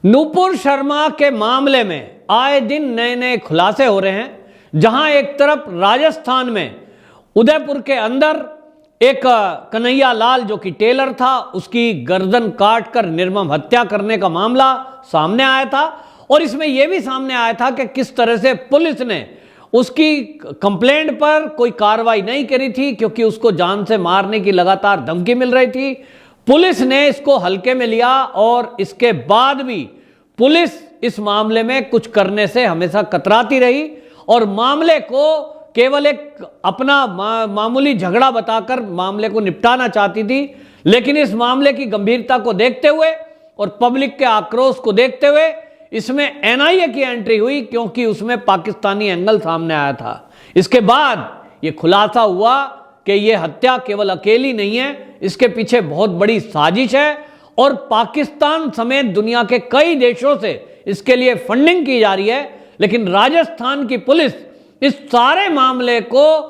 नुपुर शर्मा के मामले में आए दिन नए नए खुलासे हो रहे हैं। जहां एक तरफ राजस्थान में उदयपुर के अंदर एक कन्हैया लाल जो कि टेलर था, उसकी गर्दन काटकर निर्मम हत्या करने का मामला सामने आया था और इसमें यह भी सामने आया था कि किस तरह से पुलिस ने उसकी कंप्लेंट पर कोई कार्रवाई नहीं करी थी, क्योंकि उसको जान से मारने की लगातार धमकी मिल रही थी। पुलिस ने इसको हल्के में लिया और इसके बाद भी पुलिस इस मामले में कुछ करने से हमेशा कतराती रही और मामले को केवल एक अपना मामूली झगड़ा बताकर मामले को निपटाना चाहती थी। लेकिन इस मामले की गंभीरता को देखते हुए और पब्लिक के आक्रोश को देखते हुए इसमें एनआईए की एंट्री हुई, क्योंकि उसमें पाकिस्तानी एंगल सामने आया था। इसके बाद यह खुलासा हुआ कि यह हत्या केवल अकेली नहीं है, इसके पीछे बहुत बड़ी साजिश है और पाकिस्तान समेत दुनिया के कई देशों से इसके लिए फंडिंग की जा रही है। लेकिन राजस्थान की पुलिस इस सारे मामले को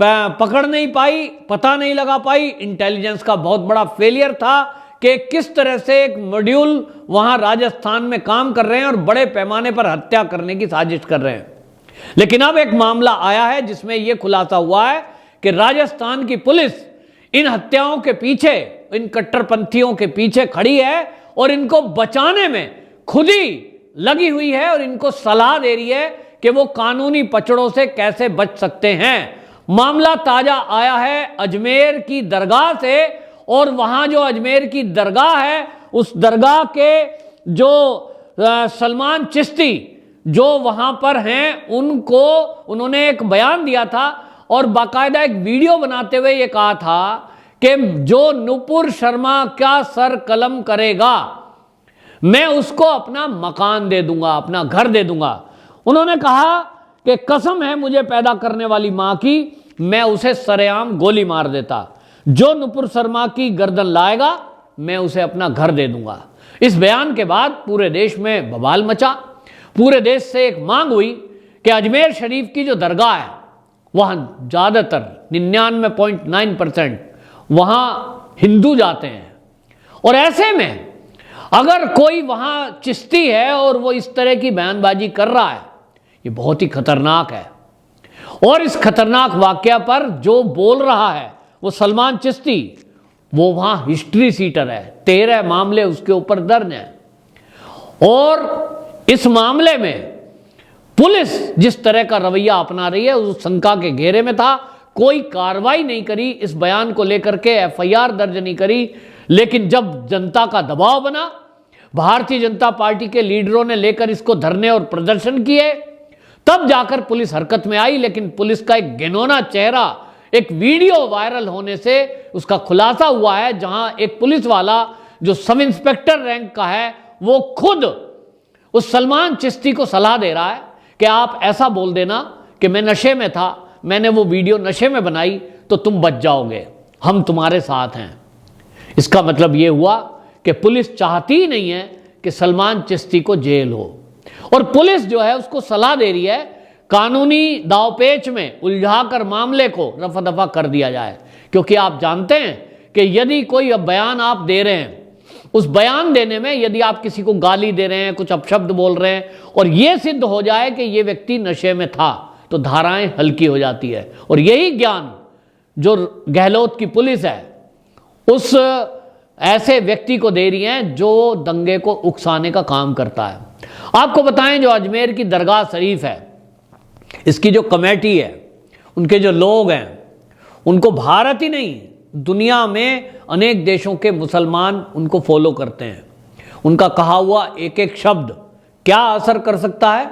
पकड़ नहीं पाई, पता नहीं लगा पाई। इंटेलिजेंस का बहुत बड़ा फेलियर था कि किस तरह से एक मॉड्यूल वहां राजस्थान में काम कर रहे हैं और बड़े पैमाने पर हत्या करने की साजिश कर रहे हैं। लेकिन अब एक मामला आया है जिसमें यह खुलासा हुआ है कि राजस्थान की पुलिस इन हत्याओं के पीछे, इन कट्टरपंथियों के पीछे खड़ी है और इनको बचाने में खुद ही लगी हुई है और इनको सलाह दे रही है कि वो कानूनी पचड़ों से कैसे बच सकते हैं। मामला ताजा आया है अजमेर की दरगाह से और वहां जो अजमेर की दरगाह है, उस दरगाह के जो सलमान चिश्ती जो वहां पर हैं, उन्होंने एक बयान दिया था और बाकायदा एक वीडियो बनाते हुए ये कहा था कि जो नुपुर शर्मा का सर कलम करेगा मैं उसको अपना मकान दे दूंगा, अपना घर दे दूंगा। उन्होंने कहा कि कसम है मुझे पैदा करने वाली मां की, मैं उसे सरेआम गोली मार देता। जो नुपुर शर्मा की गर्दन लाएगा मैं उसे अपना घर दे दूंगा। इस बयान के बाद पूरे देश में बवाल मचा। पूरे देश से एक मांग हुई कि अजमेर शरीफ की जो दरगाह है वहां ज्यादातर 99.9% वहां हिंदू जाते हैं और ऐसे में अगर कोई वहां चिश्ती है और वो इस तरह की बयानबाजी कर रहा है, ये बहुत ही खतरनाक है। और इस खतरनाक वाकया पर जो बोल रहा है वो सलमान चिश्ती, वो वहां हिस्ट्री सीटर है। 13 मामले उसके ऊपर दर्ज हैं और इस मामले में पुलिस जिस तरह का रवैया अपना रही है उस शंका के घेरे में था। कोई कार्रवाई नहीं करी, इस बयान को लेकर के एफआईआर दर्ज नहीं करी। लेकिन जब जनता का दबाव बना, भारतीय जनता पार्टी के लीडरों ने लेकर इसको धरने और प्रदर्शन किए, तब जाकर पुलिस हरकत में आई। लेकिन पुलिस का एक घिनौना चेहरा एक वीडियो वायरल होने से उसका खुलासा हुआ है, जहां एक पुलिस वाला जो सब इंस्पेक्टर रैंक का है वो खुद उस सलमान चिश्ती को सलाह दे रहा है कि आप ऐसा बोल देना कि मैं नशे में था, मैंने वो वीडियो नशे में बनाई, तो तुम बच जाओगे, हम तुम्हारे साथ हैं। इसका मतलब ये हुआ कि पुलिस चाहती ही नहीं है कि सलमान चिश्ती को जेल हो और पुलिस जो है उसको सलाह दे रही है कानूनी दावपेच में उलझाकर मामले को रफा दफा कर दिया जाए। क्योंकि आप जानते हैं कि यदि कोई बयान आप दे रहे हैं, उस बयान देने में यदि आप किसी को गाली दे रहे हैं, कुछ अपशब्द बोल रहे हैं और यह सिद्ध हो जाए कि यह व्यक्ति नशे में था, तो धाराएं हल्की हो जाती है। और यही ज्ञान जो गहलोत की पुलिस है उस ऐसे व्यक्ति को दे रही है जो दंगे को उकसाने का काम करता है। आपको बताएं, जो अजमेर की दरगाह शरीफ है, इसकी जो कमेटी है, उनके जो लोग हैं, उनको भारत ही नहीं दुनिया में अनेक देशों के मुसलमान उनको फॉलो करते हैं। उनका कहा हुआ एक एक शब्द क्या असर कर सकता है,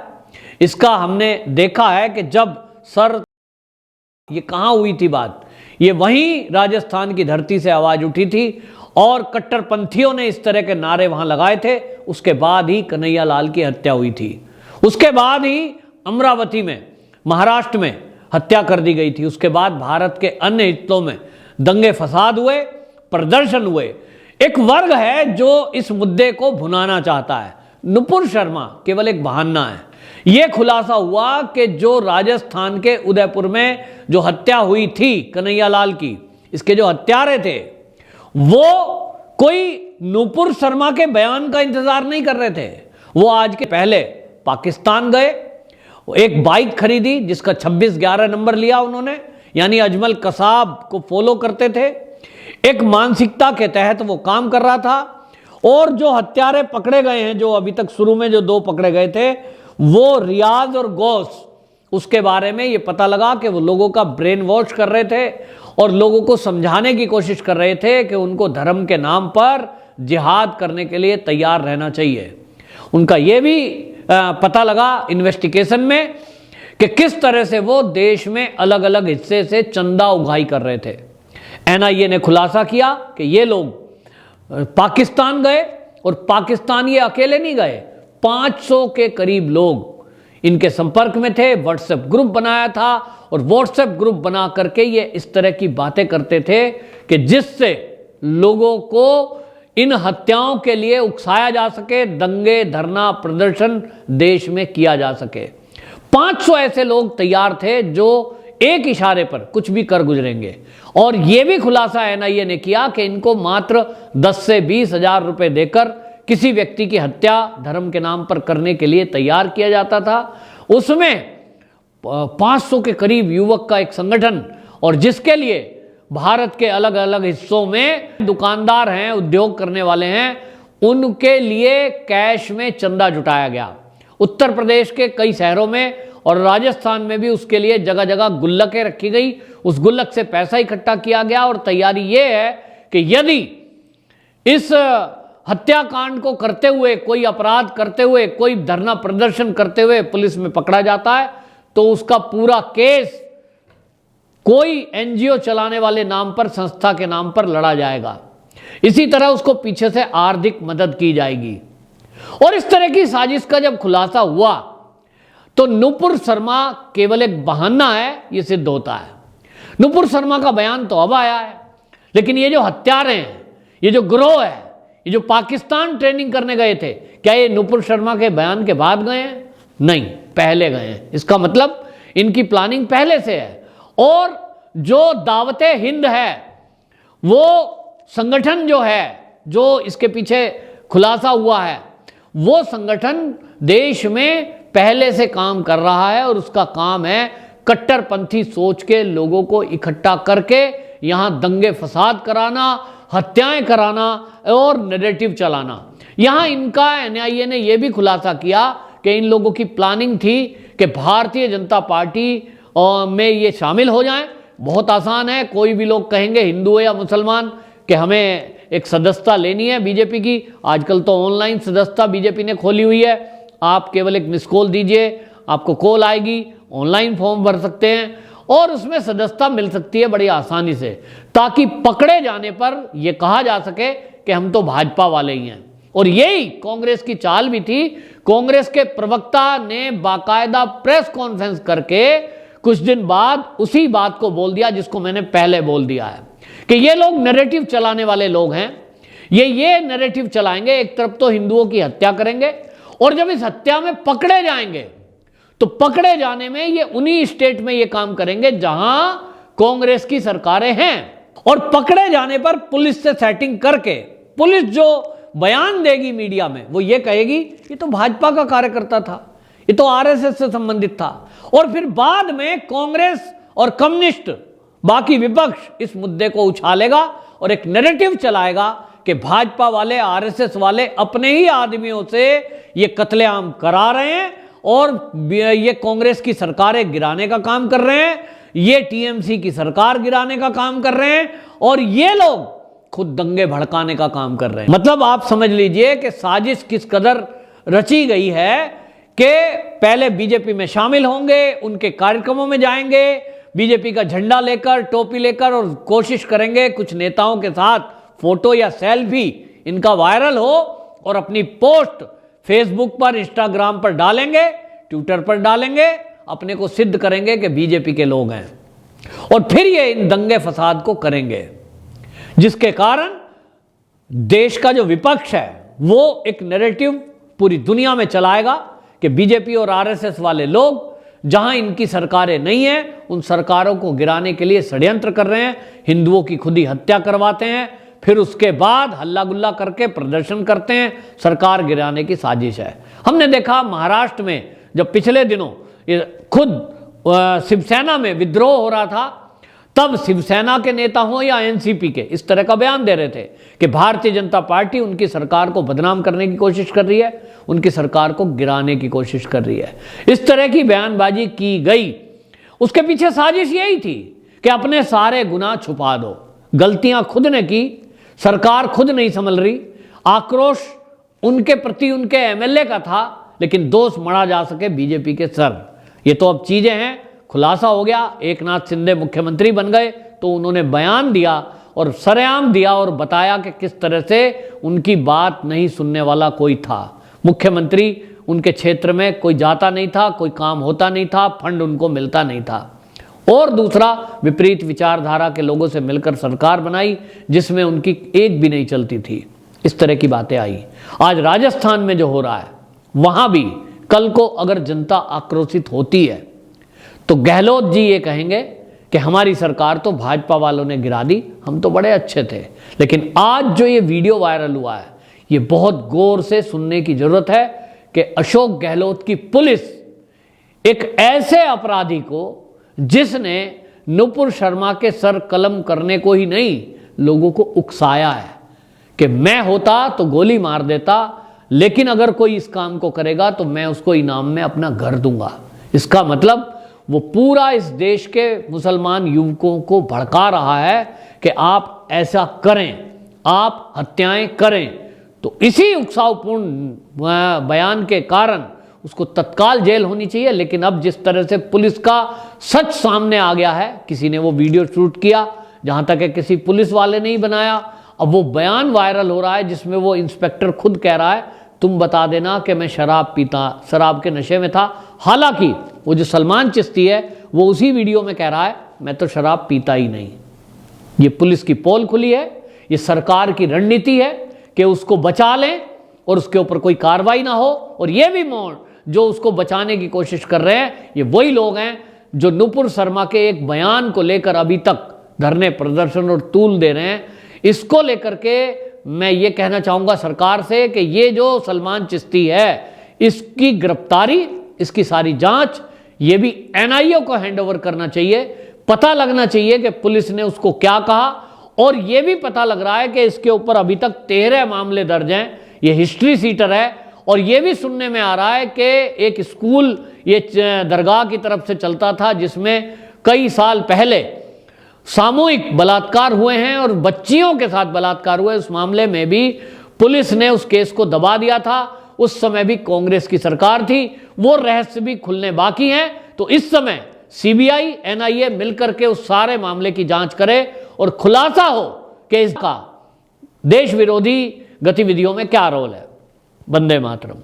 इसका हमने देखा है कि जब ये कहां हुई थी बात, ये वहीं राजस्थान की धरती से आवाज उठी थी और कट्टरपंथियों ने इस तरह के नारे वहां लगाए थे। उसके बाद ही कन्हैया लाल की हत्या हुई थी। उसके बाद ही अमरावती में, महाराष्ट्र में हत्या कर दी गई थी। उसके बाद भारत के अन्य हिस्सों में दंगे फसाद हुए, प्रदर्शन हुए। एक वर्ग है जो इस मुद्दे को भुनाना चाहता है। नुपुर शर्मा केवल एक बहाना है। यह खुलासा हुआ कि जो राजस्थान के उदयपुर में जो हत्या हुई थी कन्हैया लाल की, इसके जो हत्यारे थे वो कोई नुपुर शर्मा के बयान का इंतजार नहीं कर रहे थे, वो आज के पहले पाकिस्तान गए, एक बाइक खरीदी जिसका 2611 नंबर लिया उन्होंने, यानी अजमल कसाब को फॉलो करते थे। एक मानसिकता के तहत वो काम कर रहा था। और जो हत्यारे पकड़े गए हैं, जो अभी तक शुरू में जो 2 पकड़े गए थे, वो रियाज और गौस, उसके बारे में ये पता लगा कि वो लोगों का ब्रेन वॉश कर रहे थे और लोगों को समझाने की कोशिश कर रहे थे कि उनको धर्म के नाम पर जिहाद करने के लिए तैयार रहना चाहिए। उनका ये भी पता लगा इन्वेस्टिगेशन में कि किस तरह से वो देश में अलग अलग हिस्से से चंदा उगाही कर रहे थे। एनआईए ने खुलासा किया कि ये लोग पाकिस्तान गए, और पाकिस्तान ये अकेले नहीं गए, 500 के करीब लोग इनके संपर्क में थे। व्हाट्सएप ग्रुप बनाया था और व्हाट्सएप ग्रुप बना करके ये इस तरह की बातें करते थे कि जिससे लोगों को इन हत्याओं के लिए उकसाया जा सके, दंगे धरना प्रदर्शन देश में किया जा सके। 500 ऐसे लोग तैयार थे जो एक इशारे पर कुछ भी कर गुजरेंगे। और यह भी खुलासा एनआईए ने किया कि इनको मात्र 10 से 20 हजार रुपए देकर किसी व्यक्ति की हत्या धर्म के नाम पर करने के लिए तैयार किया जाता था। उसमें 500 के करीब युवक का एक संगठन, और जिसके लिए भारत के अलग अलग हिस्सों में दुकानदार हैं, उद्योग करने वाले हैं, उनके लिए कैश में चंदा जुटाया गया। उत्तर प्रदेश के कई शहरों में और राजस्थान में भी उसके लिए जगह जगह गुल्लकें रखी गई। उस गुल्लक से पैसा इकट्ठा किया गया और तैयारी ये है कि यदि इस हत्याकांड को करते हुए, कोई अपराध करते हुए, कोई धरना प्रदर्शन करते हुए पुलिस में पकड़ा जाता है तो उसका पूरा केस कोई एनजीओ चलाने वाले नाम पर, संस्था के नाम पर लड़ा जाएगा। इसी तरह उसको पीछे से आर्थिक मदद की जाएगी। और इस तरह की साजिश का जब खुलासा हुआ तो नुपुर शर्मा केवल एक बहाना है, यह सिद्ध होता है। नुपुर शर्मा का बयान तो अब आया है, लेकिन ये जो हत्यारे हैं, ये जो गिरोह है, ये जो पाकिस्तान ट्रेनिंग करने गए थे, क्या ये नुपुर शर्मा के बयान के बाद गए हैं? नहीं, पहले गए हैं। इसका मतलब इनकी प्लानिंग पहले से है। और जो दावते हिंद है, वो संगठन जो है, जो इसके पीछे खुलासा हुआ है, वो संगठन देश में पहले से काम कर रहा है और उसका काम है कट्टरपंथी सोच के लोगों को इकट्ठा करके यहां दंगे फसाद कराना, हत्याएं कराना और नैरेटिव चलाना। यहां इनका एनआईए ने यह भी खुलासा किया कि इन लोगों की प्लानिंग थी कि भारतीय जनता पार्टी में ये शामिल हो जाएं। बहुत आसान है, कोई भी लोग कहेंगे, हिंदू या मुसलमान, कि हमें एक सदस्यता लेनी है बीजेपी की। आजकल तो ऑनलाइन सदस्यता बीजेपी ने खोली हुई है। आप केवल एक मिस कॉल दीजिए, आपको कॉल आएगी, ऑनलाइन फॉर्म भर सकते हैं और उसमें सदस्यता मिल सकती है बड़ी आसानी से, ताकि पकड़े जाने पर यह कहा जा सके कि हम तो भाजपा वाले ही हैं। और यही कांग्रेस की चाल भी थी। कांग्रेस के प्रवक्ता ने बाकायदा प्रेस कॉन्फ्रेंस करके कुछ दिन बाद उसी बात को बोल दिया जिसको मैंने पहले बोल दिया है कि ये लोग नैरेटिव चलाने वाले लोग हैं। ये नैरेटिव चलाएंगे, एक तरफ तो हिंदुओं की हत्या करेंगे और जब इस हत्या में पकड़े जाएंगे तो पकड़े जाने में ये उन्हीं स्टेट में ये काम करेंगे जहां कांग्रेस की सरकारें हैं। और पकड़े जाने पर पुलिस से सेटिंग करके पुलिस जो बयान देगी मीडिया में, वो ये कहेगी ये तो भाजपा का कार्यकर्ता था, ये तो आरएसएस से संबंधित था। और फिर बाद में कांग्रेस और कम्युनिस्ट, बाकी विपक्ष इस मुद्दे को उछालेगा और एक नैरेटिव चलाएगा कि भाजपा वाले, आरएसएस वाले अपने ही आदमियों से ये कत्लेआम करा रहे हैं और ये कांग्रेस की सरकारें गिराने का काम कर रहे हैं, ये टीएमसी की सरकार गिराने का काम कर रहे हैं और ये लोग खुद दंगे भड़काने का काम कर रहे हैं। मतलब आप समझ लीजिए कि साजिश किस कदर रची गई है कि पहले बीजेपी में शामिल होंगे, उनके कार्यक्रमों में जाएंगे, बीजेपी का झंडा लेकर, टोपी लेकर, और कोशिश करेंगे कुछ नेताओं के साथ फोटो या सेल्फी इनका वायरल हो और अपनी पोस्ट फेसबुक पर, इंस्टाग्राम पर डालेंगे, ट्विटर पर डालेंगे, अपने को सिद्ध करेंगे कि बीजेपी के लोग हैं और फिर ये इन दंगे फसाद को करेंगे, जिसके कारण देश का जो विपक्ष है वो एक नैरेटिव पूरी दुनिया में चलाएगा कि बीजेपी और आरएसएस वाले लोग जहां इनकी सरकारें नहीं हैं, उन सरकारों को गिराने के लिए षड्यंत्र कर रहे हैं, हिंदुओं की खुद ही हत्या करवाते हैं, फिर उसके बाद हल्ला गुल्ला करके प्रदर्शन करते हैं, सरकार गिराने की साजिश है। हमने देखा महाराष्ट्र में जब पिछले दिनों खुद शिवसेना में विद्रोह हो रहा था, तब शिवसेना के नेता हो या एनसीपी के इस तरह का बयान दे रहे थे कि भारतीय जनता पार्टी उनकी सरकार को बदनाम करने की कोशिश कर रही है, उनकी सरकार को गिराने की कोशिश कर रही है। इस तरह की बयानबाजी की गई। उसके पीछे साजिश यही थी कि अपने सारे गुनाह छुपा दो, गलतियां खुद ने की, सरकार खुद नहीं संभल रही, आक्रोश उनके प्रति उनके एमएलए का था, लेकिन दोष मढ़ा जा सके बीजेपी के सर। ये तो अब चीजें हैं, खुलासा हो गया। एकनाथ शिंदे मुख्यमंत्री बन गए तो उन्होंने बयान दिया और सरेआम दिया और बताया कि किस तरह से उनकी बात नहीं सुनने वाला कोई था। मुख्यमंत्री उनके क्षेत्र में कोई जाता नहीं था, कोई काम होता नहीं था, फंड उनको मिलता नहीं था। और दूसरा, विपरीत विचारधारा के लोगों से मिलकर सरकार बनाई जिसमें उनकी एक भी नहीं चलती थी। इस तरह की बातें आई। आज राजस्थान में जो हो रहा है, वहां भी कल को अगर जनता आक्रोशित होती है तो गहलोत जी ये कहेंगे कि हमारी सरकार तो भाजपा वालों ने गिरा दी, हम तो बड़े अच्छे थे। लेकिन आज जो ये वीडियो वायरल हुआ है, ये बहुत गौर से सुनने की जरूरत है कि अशोक गहलोत की पुलिस एक ऐसे अपराधी को, जिसने नुपुर शर्मा के सर कलम करने को ही नहीं, लोगों को उकसाया है कि मैं होता तो गोली मार देता, लेकिन अगर कोई इस काम को करेगा तो मैं उसको इनाम में अपना घर दूंगा। इसका मतलब वो पूरा इस देश के मुसलमान युवकों को भड़का रहा है कि आप ऐसा करें, आप हत्याएं करें। तो इसी उकसावपूर्ण बयान के कारण उसको तत्काल जेल होनी चाहिए। लेकिन अब जिस तरह से पुलिस का सच सामने आ गया है, किसी ने वो वीडियो शूट किया, जहां तक है किसी पुलिस वाले ने ही बनाया, अब वो बयान वायरल हो रहा है जिसमें वो इंस्पेक्टर खुद कह रहा है तुम बता देना कि मैं शराब के नशे में था। हालांकि वो जो सलमान चिश्ती है वो उसी वीडियो में कह रहा है मैं तो शराब पीता ही नहीं। ये पुलिस की पोल खुली है, ये सरकार की रणनीति है कि उसको बचा लें और उसके ऊपर कोई कार्रवाई ना हो। और ये भी मोड़ जो उसको बचाने की कोशिश कर रहे हैं, ये वही लोग हैं जो नुपुर शर्मा के एक बयान को लेकर अभी तक धरने, प्रदर्शन और तूल दे रहे हैं। इसको लेकर के मैं ये कहना चाहूंगा सरकार से कि ये जो सलमान चिश्ती है, इसकी गिरफ्तारी, इसकी सारी जांच, ये भी एनआईए को हैंडओवर करना चाहिए। पता लगना चाहिए कि पुलिस ने उसको क्या कहा। और ये भी पता लग रहा है कि इसके ऊपर अभी तक 13 मामले दर्ज हैं। ये हिस्ट्री सीटर है। और ये भी सुनने में आ रहा है कि एक स्कूल ये दरगाह की तरफ से चलता था जिसमें कई साल पहले सामूहिक बलात्कार हुए हैं और बच्चियों के साथ बलात्कार हुए। उस मामले में भी पुलिस ने उस केस को दबा दिया था। उस समय भी कांग्रेस की सरकार थी। वो रहस्य भी खुलने बाकी हैं। तो इस समय सीबीआई, एनआईए मिलकर के उस सारे मामले की जांच करे और खुलासा हो कि इसका देश विरोधी गतिविधियों में क्या रोल है। वंदे मातरम।